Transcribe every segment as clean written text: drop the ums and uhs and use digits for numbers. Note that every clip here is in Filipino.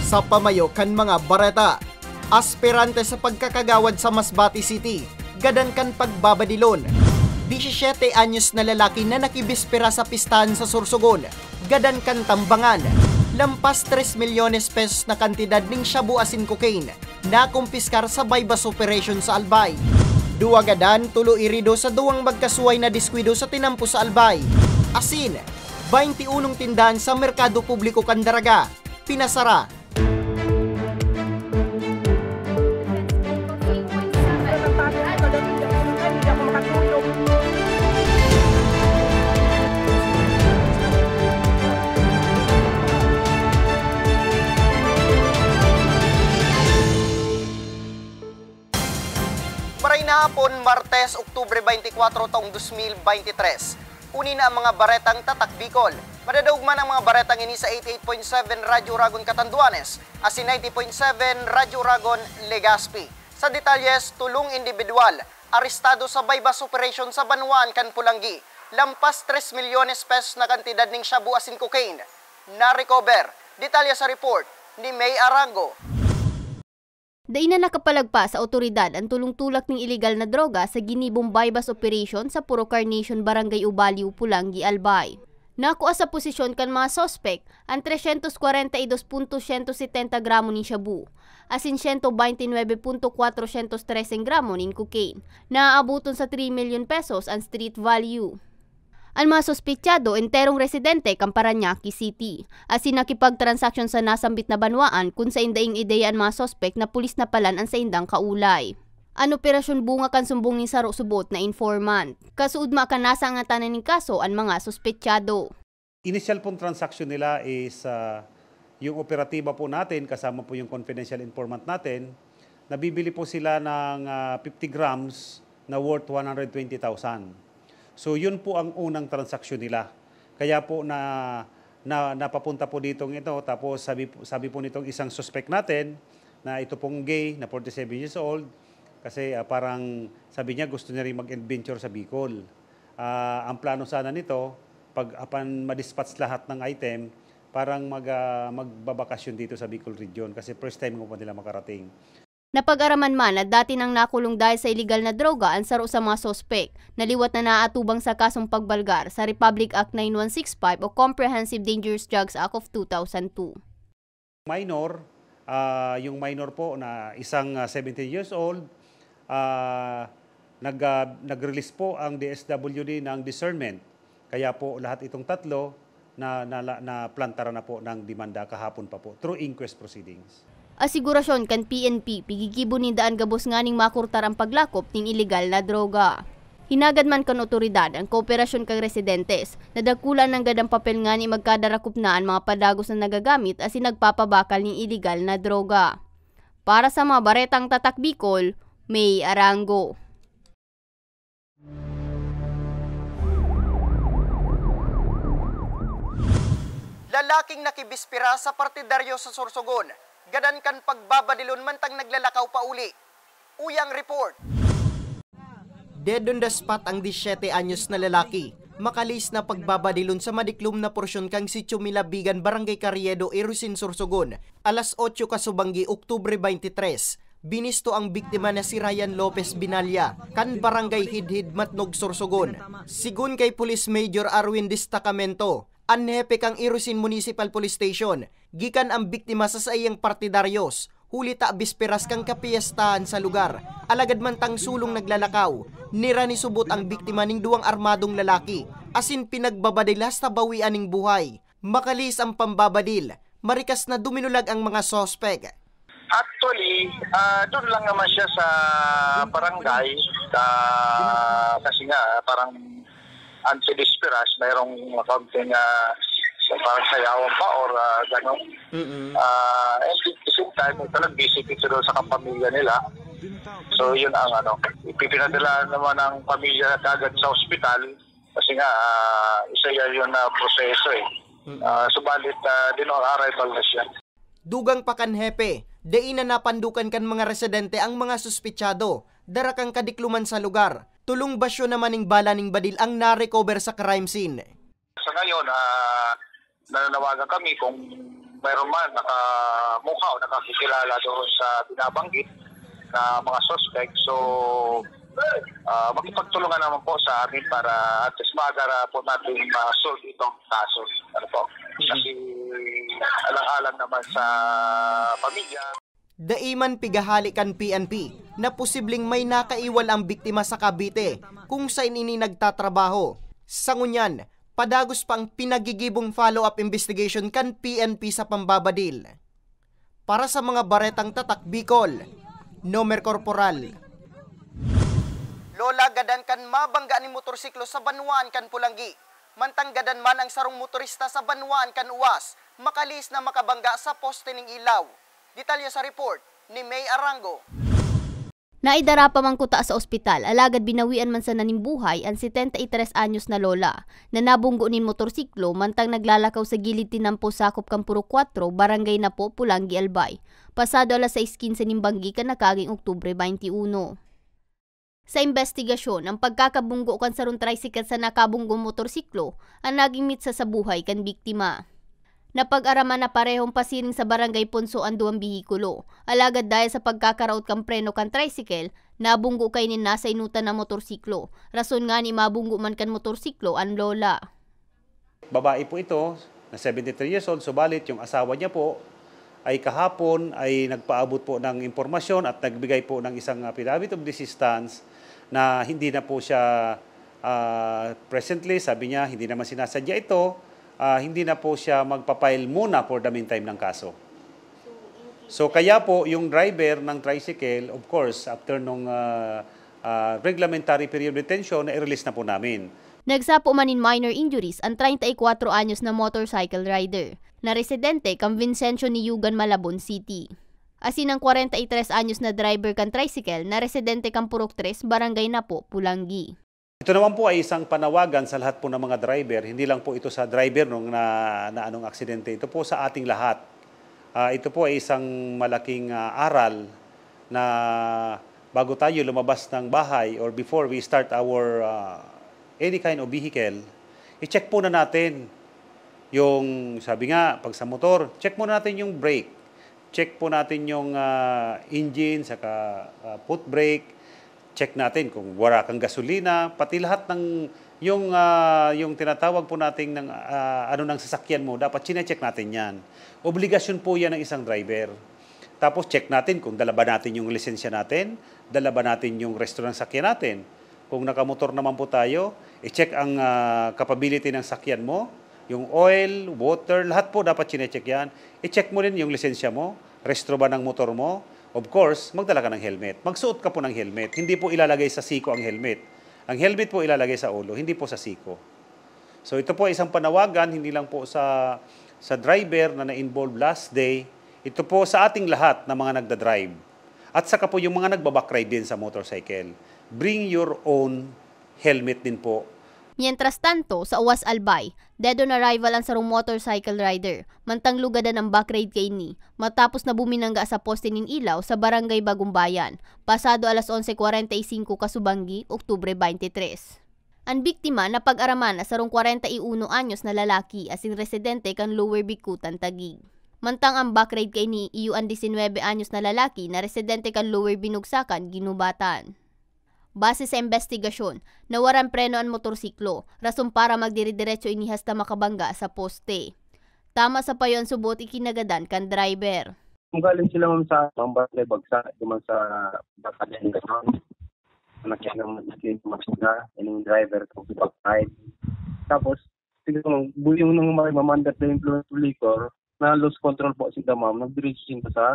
sa pamayo kan mga bareta. Aspirante sa pagkakagawad sa Masbate City, gadan kan pagbabadilon. 17 anyos na lalaki na nakibispera sa pistahan sa Sorsogon, gadan kan tambangan. Lampas 3 milyones pesos na kantidad ning shabu asin cocaine na kumpiskar sa bypass operation sa Albay. Duwa gadan tulo irido sa duwang magkasuway na diskwido sa tinampo sa Albay. Asin, 21 tindahan sa merkado publiko Candaraga, pinasara. Maray na hapon, Martes, Oktubre 24, taong 2023. Uni na ang mga baretang Tatak Bicol. Madadaugman ang mga baretang ini sa 88.7 Radyo Ragon Catanduanes, asin 90.7 Radyo Ragon Legazpi. Sa detalyes, tulong individual, arestado sa bypass operation sa Banwaan, Kanpulanggi. Lampas 3 milyones pesos na kantidad ng shabu asin cocaine. Na-recover. Detalye sa report ni May Arango. Dain na nakapalagpa sa otoridad ang tulong-tulak ng ilegal na droga sa ginibong bypass operation sa Puro Carnation, Barangay Ubaliw, Pulanggi, Albay. Nakuha sa posisyon kan mga sospek ang 342.170 gramo ng shabu, asin 129.413 gramo ng cocaine, na aabuton sa 3 million pesos ang street value. Ang mga sospechado enterong residente kang Parañaque City, asin nakipagtransaksyon sa nasambit na banwaan kung sa indaing ideya ang mga sospek na pulis na palan ang sa indang kaulay. Ang operasyon bunga kan sumbong ni Saro Subot na informant. Kasuod makanasa ang tanan ng kaso ang mga sospechado. Initial pong transaction nila is yung operatiba po natin, kasama po yung confidential informant natin, nabibili po sila ng 50 grams na worth 120,000. So yun po ang unang transaksyon nila. Kaya po napapunta po ditong ito, tapos sabi po nitong isang suspect natin na ito pong gay na 47 years old, kasi parang sabi niya gusto niya rin mag-adventure sa Bicol. Ang plano sana nito, pag madispatch lahat ng item, parang magbabakasyon dito sa Bicol region kasi first time ko pa nila makarating. Napag-araman man na dati nang nakulong dahil sa illegal na droga ang saro sa mga sospek, naliwat na naatubang sa kasong pagbalgar sa Republic Act 9165 o Comprehensive Dangerous Drugs Act of 2002. Minor, yung minor po na isang 17 years old, nag-release po ang DSWD ng discernment. Kaya po lahat itong tatlo na plantara na po ng demanda kahapon pa po through inquest proceedings. Asigurasyon kan PNP, pigigibo ni daan gabos nga ning makurtar ang paglakop ng iligal na droga. Hinagad man kan otoridad ang kooperasyon kang residentes, nadakulan ng gadang papel nga ni magkadarakop na ang mga padagos na nagagamit as nagpapabakal ng iligal na droga. Para sa mga baretang Tatak Bicol, May Arango. Lalaking nakibispira sa partidaryo sa Sorsogon, gadan kan pagbabadilon mantang naglalakaw pa uli. Uyang report. Dead on the spot ang 17 anyos na lalaki. Makalis na pagbabadilon sa madiklum na porsyon kang Sitio Milabigan, Barangay Carriedo, Irusin, Sorsogon. Alas 8 kasubanggi, Oktubre 23. Binisto ang biktima na si Ryan Lopez Binalya, kan Barangay Hidhid, Matnog, Sorsogon. Sigun kay Police Major Arwin Destacamento, anhepe kang Irusin Municipal Police Station, gikan ang biktima sa sayang partidaryos, hulita bisperas kang kapiyastahan sa lugar, alagad man tang sulong naglalakaw, nira ni subot ang biktima ning duwang armadong lalaki, asin pinagbabadilas sa bawian ning buhay. Makalis ang pambabadil, marikas na duminulag ang mga sospek. Actually, doon lang naman siya sa barangay, kasi nga parang anti-disperas, mayroong kaunting parang sayawan pa or gano'n. At the same time, nag-visit ito doon sa kapamilya nila. So yun ang ipinadala naman ng pamilya kagad sa ospital kasi nga isa yun na proseso eh. Subalit din on arrival na siya. Dugang pakanhepe, dein na napandukan kan mga residente ang mga suspechado, darakang kadikluman sa lugar. Tulong basyo naman ning bala ning badil ang na-recover sa crime scene. Sa ngayon, nananawagan kami kung mayroon man nakamukha o nakakikilala doon sa binabanggit na mga suspect. So, makipagtulungan naman po sa amin para at least maagara po natin ma-solve itong kaso. Ano po? Kasi alang-alang naman sa pamilya. Daiman pigahali kan PNP na posibleng may nakaiwal ang biktima sa Cavite kung saan ini nagtatrabaho. Sa ngunyan, padagos pang pinagigibong follow-up investigation kan PNP sa pambabadil. Para sa mga baretang tatak Bicol, Nomer Corporal. Lola gadan kan mabangga ni motorsiklo sa Banwaan kan Pulangi. Mantang gadan man ang sarong motorista sa Banwaan kan Uwas, makalis na makabangga sa poste ng ilaw. Detalye sa report ni May Arango. Naidara pa man kuta sa ospital, alagad binawian man sa nanimbuhay ang 73 anyos na lola na nabunggo ni motorsiklo mantang naglalakaw sa gilid tinampo sakop kang Puro 4, Barangay Napo, Pulangi, Albay. Pasado alas 6:15 ning banggi kan nakaging Oktubre 21. Sa investigasyon, ang pagkakabunggo kan sarong tricycle sa nakabunggo motorsiklo ang naging mitsa sa buhay kan biktima. Napag-araman na parehong pasiring sa Barangay Ponso ang duwang bihikulo. Alagad dahil sa pagkakaraot kang preno kan tricycle, nabunggo kay ni nasa inutan na motorsiklo. Rason nga ni mabunggo man kan motorsiklo ang lola. Babae po ito, na 73 years old, subalit yung asawa niya po ay kahapon ay nagpaabot po ng impormasyon at nagbigay po ng isang affidavit of desistance na hindi na po siya presently, sabi niya, hindi naman sinasadya ito. Hindi na po siya magpapile muna for the meantime ng kaso. So kaya po yung driver ng tricycle, of course, after nung reglementary period detention, na-release na po namin. Nagsapo man in minor injuries ang 34 anyos na motorcycle rider na residente kang Vincencio ni Yugan, Malabon City. Asin ang 43 anyos na driver kan tricycle na residente kang Purok 3, Barangay Napo, Pulangi. Ito naman po ay isang panawagan sa lahat po ng mga driver. Hindi lang po ito sa driver nung na anong aksidente. Ito po sa ating lahat. Ito po ay isang malaking aral na bago tayo lumabas ng bahay or before we start our any kind of vehicle, i-check po na natin yung, sabi nga, pag sa motor, check muna natin yung brake. Check po natin yung engine, saka foot brake. Check natin kung wala kang gasolina, pati lahat ng yung tinatawag po nating ng ng sasakyan mo, dapat chine-check natin 'yan. Obligasyon po 'yan ng isang driver. Tapos check natin kung dala ba natin yung lisensya natin, dala ba natin yung restaurant sakyan natin. Kung nakamotor naman po tayo, i-check ang capability ng sakyan mo, yung oil, water, lahat po dapat chine-check 'yan. I-check mo rin yung lisensya mo, restro ba ng motor mo. Of course, magdala ka ng helmet. Magsuot ka po ng helmet. Hindi po ilalagay sa siko ang helmet. Ang helmet po ilalagay sa ulo, hindi po sa siko. So ito po ay isang panawagan, hindi lang po sa driver na na-involve last day. Ito po sa ating lahat na mga nagda-drive. At saka po yung mga nagbabakride din sa motorcycle. Bring your own helmet din po. Mientras tanto, sa Uwas Albay, dead on arrival ang sarong motorcycle rider, mantang lugadan ang backride kay ni, matapos na buminangga sa poste nin ilaw sa Barangay Bagumbayan, pasado alas 11:45 kasubanggi, Oktubre 23. Ang biktima na pag-araman na sarong 41 anyos na lalaki asing residente kan Lower Bikutan, Taguig. Mantang ang backride kay ni iyo ang 19 anyos na lalaki na residente kan Lower Binugsakan, Ginubatan. Base sa investigasyon, nawaran preno ang motorsiklo, rason para magdiridiretso inihas na makabangga sa poste. Tama sa payon subot ikinagadan kan driver. Kung galing sila sa Barangay Bagsak, duman sa Bakayan Ganon, nakyan naman natin masina, yung driver kung backside. Tapos, siguro yung nang mamandat na influence to liquor, na lose control po si Damam, nag-direction pa sa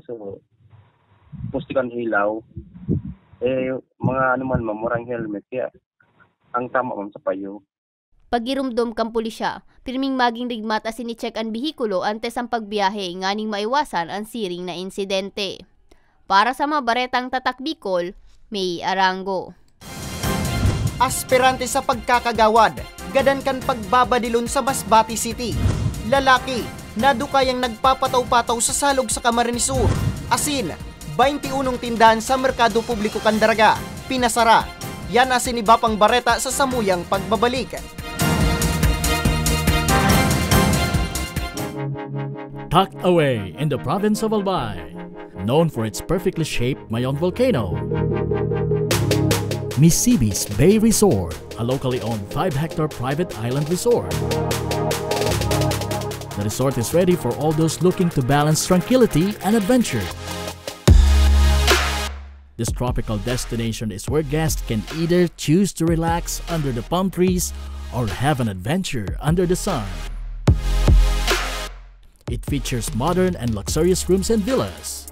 so pustikan ilaw, mga murang helmet, kaya ang tama sa payo. Pagirumdom kang pulisya, pirming maging rigmat as ini-check ang bihikulo antes ang pagbiyahe nganing maiwasan ang siring na insidente. Para sa mga baretang tatak Bicol, May Arango. Aspirante sa pagkakagawad, gadan kan pagbabadilon sa Masbate City. Lalaki, nadukayang nagpapataw-pataw sa salog sa Camarines Sur. Asin, 21 tindahan sa Merkado Publiko Candaraga, pinasara. Yan asin iba pang bareta sa samuyang pagbabalik. tucked away in the province of Albay, known for its perfectly shaped Mayon volcano. Misibis Bay Resort, a locally owned 5-hectare private island resort. The resort is ready for all those looking to balance tranquility and adventure. This tropical destination is where guests can either choose to relax under the palm trees or have an adventure under the sun. It features modern and luxurious rooms and villas,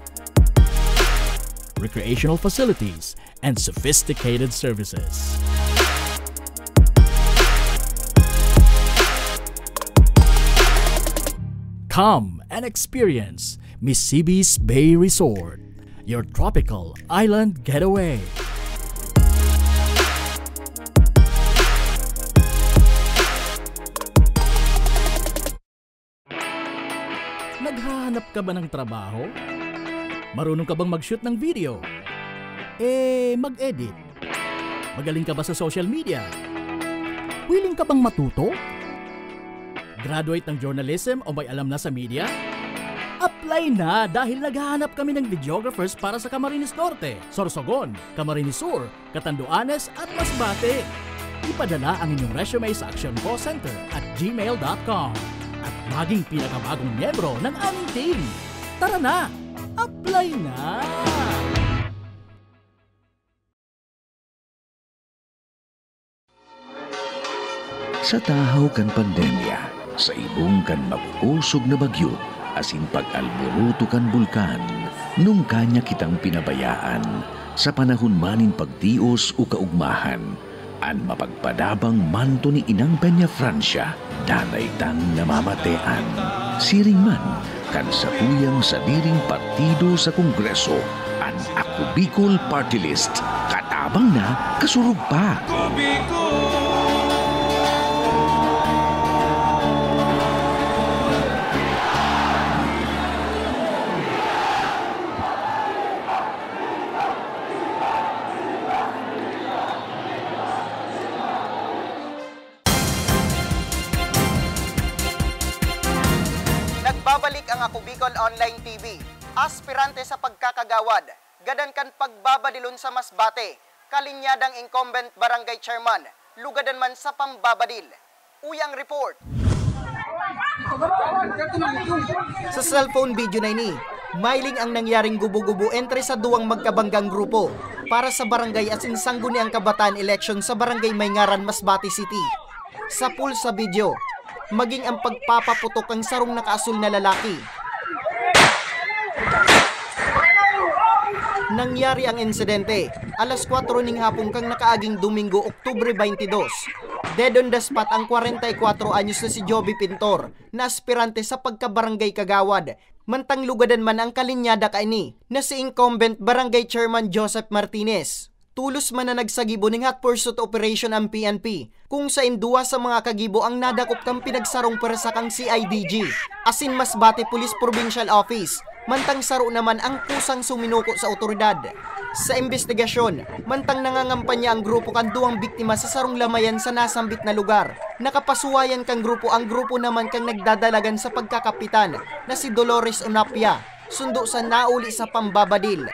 recreational facilities, and sophisticated services. Come and experience Misibis Bay Resort, your tropical island getaway. Naghahanap ka ba ng trabaho? Marunong ka bang mag-shoot ng video? Mag-edit? Magaling ka ba sa social media? Willing ka bang matuto? Graduate ng journalism o may alam na sa media? Apply na dahil naghahanap kami ng videographers para sa Camarines Norte, Sorsogon, Camarines Sur, Catanduanes at Masbate. Ipadala ang inyong resume sa actioncallcenter@gmail.com at maging pinakabagong miyembro ng aming team. Tara na! Apply na! Sa tahaw kan pandemya, sa ibong kan mapusog na bagyo, asin pag-alboruto kan bulkan, nung kanya kitang pinabayaan, sa panahon manin pagtios o kaugmahan, an mapagpadabang manto ni Inang Peña Francia, danay tang namamatean. Siring man, kan sa tuyang sa diring partido sa Kongreso, an Ako Bicol Party List, katabang na kasurug pa. Nagbabalik ang Ako Bicol Online TV. Aspirante sa pagkakagawad, gadan kan pagbabadilon sa Masbate, kalinyadang incumbent barangay chairman, lugadan man sa pambabadil. Uyang report. Sa cellphone video na ini, mailing ang nangyaring gubo-gubo entre sa duwang magkabanggang grupo para sa barangay asin sangguniang kabataan election sa barangay Mayngaran, Masbate City. Sa pool sa video, maging ang pagpapaputok ang sarong nakaasul na lalaki. Nangyari ang insidente, alas 4 ning hapon kang nakaaging Domingo, Oktubre 22. Dead on the spot ang 44 anyos na si Joby Pintor, na aspirante sa pagkabarangay kagawad. Mantang lugadan man ang kalinyada kaini na si incumbent barangay chairman Joseph Martinez. Tulos man na nagsagibo ng hot pursuit operation ang PNP, kung sa induwa sa mga kagibo ang nadakop kang pinagsarong pwersa kang CIDG, asin Masbate Police Provincial Office, mantang saro naman ang kusang suminuko sa otoridad. Sa investigasyon, mantang nangangampanya ang grupo kan duwang biktima sa sarong lamayan sa nasambit na lugar. Nakapasuwayan kang grupo ang grupo naman kang nagdadalagan sa pagkakapitan na si Dolores Onapia, sundo sa nauli sa pambabadil.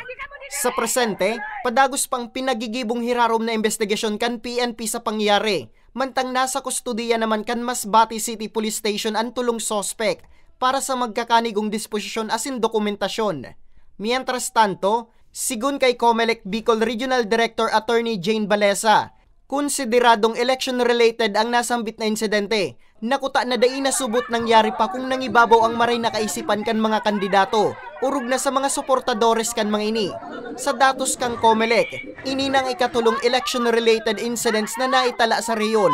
Sa presente, padagos pang pinagigibong hirarom na investigasyon kan PNP sa pangyayari, mantang nasa kustudiya naman kan Masbate City Police Station ang tulong sospek para sa magkakanigong disposisyon asin dokumentasyon. Mientras tanto, sigun kay COMELEC Bicol Regional Director Attorney Jane Balesa, konsideradong election-related ang nasambit na insidente. Nakuta na dai nasubot nangyari pa kung nangibabaw ang maray na kaisipan kan mga kandidato, urog na sa mga suportadores kan mga ini. Sa datos kang COMELEC, ini nang ikatulong election-related incidents na naitala sa reyon.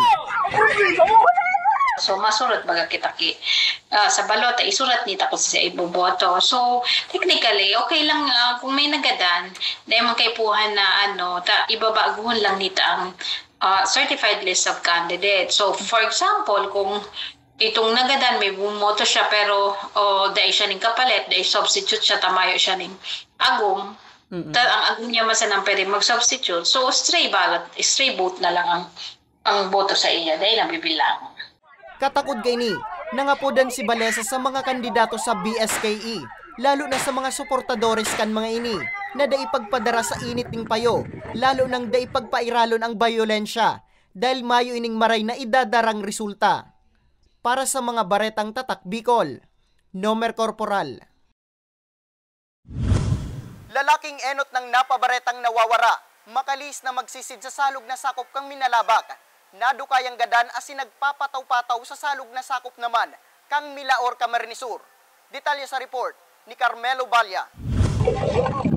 So masurat baga kita sa balot ay isurat nita ko sa iboboto. So technically okay lang kung may nagadan, dahil man kay puhan na ibabaguhon lang nita ang certified list of candidates. So for example, kung itong nagadan may bumoto siya pero dahil siya ning kapalit, dahil substitute siya, tamayo siya ning agum. Ang agum niya masanang pwede mag-substitute. So stray vote na lang ang boto sa iya dahil ang bibilang. Katakod kay ni, Nangapodan si Balesa sa mga kandidato sa BSKE, lalo na sa mga suportadores kan mga ini, na daipagpadara sa init ng payo, lalo nang daipagpairalon ang bayolensya, dahil mayo ining maray na idadarang resulta. Para sa mga baretang tatak Bicol, Nomer Corporal. Lalaking enot ng napabaretang nawawara, makalis na magsisid sa salog na sakop kang minalabak. Nadukayang gadan asin nagpapataw-pataw sa salog na sakop naman kang Milaor, Camarines Sur. Detalye sa report ni Carmelo Balya.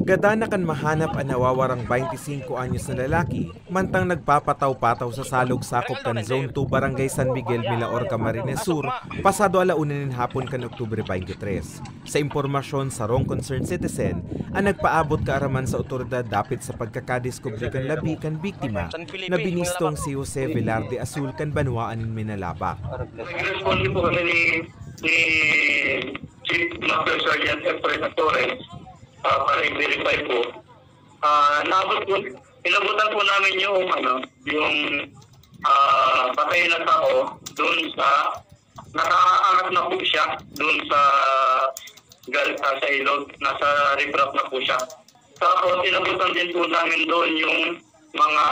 Gada na kan mahanap ang nawawarang 25 anyos na lalaki, mantang nagpapataw-pataw sa salog sakop kan Zone 2 Barangay San Miguel, Milaor, Camarines Sur, pasado 1:00 hapon kan Oktubre 23. Sa impormasyon sa Wrong Concerned Citizen, ang nagpaabot kaaraman sa otoridad dapit sa pagkakadiskubre kan labi kan biktima na binistong si Jose Velarde Azul kan Banwaan in Minalabak. Responde po kami ni Chief Master Sergeant Efrain Torres para i-verify po. Inabutan po namin yung patay na tao doon sa nakaangat na po siya doon sa ilog, nasa riprap na po siya. Tapos inabutan din po namin doon yung mga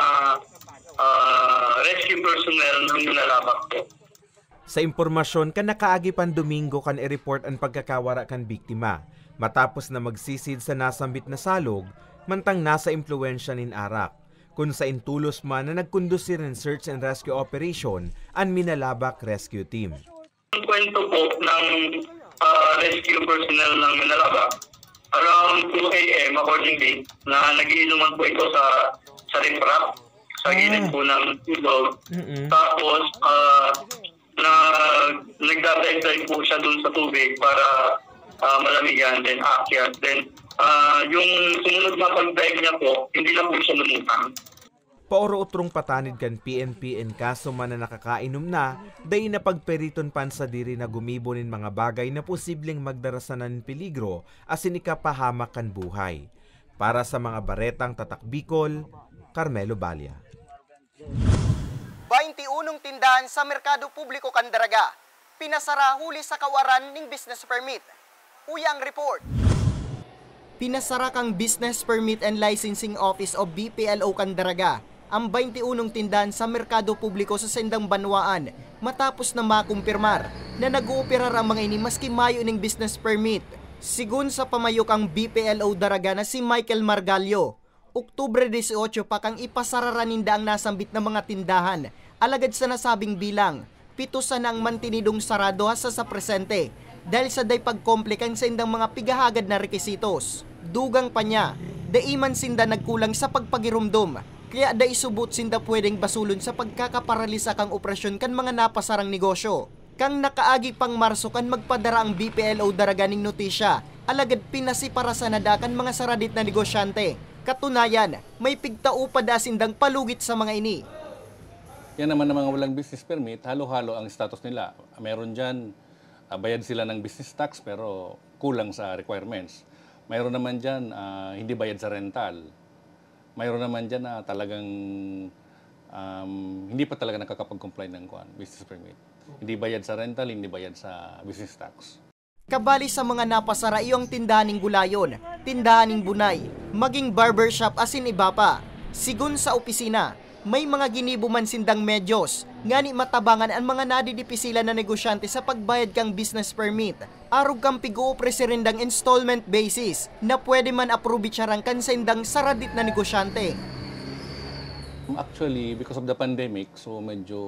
rescue personnel ng Minalabak po. Sa impormasyon kan nakaagi pan Domingo kan i-report ang pagkakawara kan biktima, matapos na magsisid sa nasambit na salog, mantang nasa impluensya nin Arak, kung sa intulos man na nagkundusir ng search and rescue operation ang Minalabak Rescue Team. Ang kwento po ng rescue personnel ng Minalabak, around 2 a.m. accordingly, na nagiinuman po ito sa riprap, sa gilid po ng ilog. Tapos, nagdadive po siya dun sa tubig para malamigan, then aakyat. Then, yung sumunod na pag-dive niya po, hindi na po siya lumutang. Paoro utrong patanid kan PNP en kaso man na nakakainom na, day na pagperiton pan sa diri na gumibo nin mga bagay na posibleng magdarasanan ng peligro asin ikapahamak kan buhay. Para sa mga baretang tatak Bicol, Carmelo Balya. 21 tindahan sa Merkado Publiko Candaraga, pinasara huli sa kawaran ng business permit. Uyang report. Pinasara kang Business Permit and Licensing Office o BPLO Candaraga ang 21 tindahan sa Merkado Publiko sa Sendang Banwaan matapos na makumpirmar na nag-ooperar ang mga ini maski mayo ng business permit. Sigun sa pamayok ang BPLO Daraga na si Michael Margallo, Oktubre 18 pa kang ipasararaninda ang nasambit na mga tindahan, alagad sa nasabing bilang, 7 sa nang mantinidong sarado hasa sa presente, dahil sa day pagkomplikan sa indang mga pigahagad na rekisitos. Dugang pa niya, daiman sinda nagkulang sa pagpagirumdum, kaya day subot sinda pwedeng basulon sa pagkakaparalisa kang operasyon kan mga napasarang negosyo. Kang nakaagi pang Marso kan magpadara ang BPLO Daraga ning notisya, alagad pinasipara sa nadakan mga saradit na negosyante. Katunayan, may pigtaupad asindang palugit sa mga ini. Yan naman ng mga walang business permit, halo-halo ang status nila. Meron dyan, bayad sila ng business tax pero kulang sa requirements. Mayroon naman dyan, hindi bayad sa rental. Mayroon naman dyan na talagang hindi pa talaga nakakapag-comply ng business permit. Hindi bayad sa rental, hindi bayad sa business tax. Kabali sa mga napasara iyong tindahan ng gulayon, tindahan ng bunay, maging barbershop asin iba pa. Sigun sa opisina, may mga ginibuman sindang medyos, ngani matabangan ang mga nadidipisilan na negosyante sa pagbayad kang business permit. Arog kang pig-uopresirindang installment basis na pwede man approve charang kan sa indang saradit na negosyante. Actually, because of the pandemic, so medyo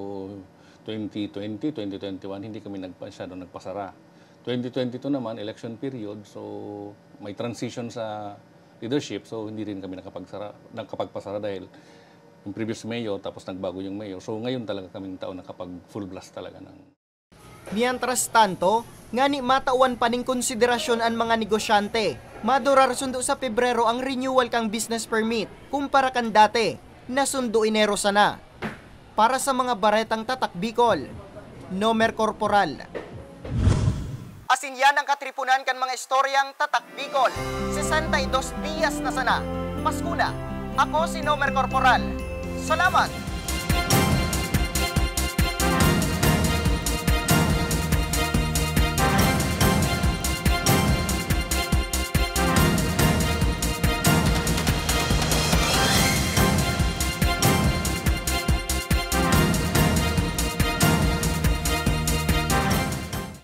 2020, 2021, hindi kami masyadong nagpasara. 2022 naman, election period, so may transition sa leadership, so hindi rin kami nakapagpasara dahil yung previous mayor, tapos nagbago yung mayor. So ngayon talaga kaming taon nakapag full blast talaga ng. Mientras tanto, ngani matawan pa ning konsiderasyon ang mga negosyante. Madurar sundo sa Pebrero ang renewal kang business permit, kumpara kan dati, na sundo Enero sana. Para sa mga baretang tatak Bicol, Nomer Corporal. Asin yan ang katripunan kan mga istoryang tatak Bicol. 62 días na sana. Paskuna, ako si Nomer Corporal. Salamat!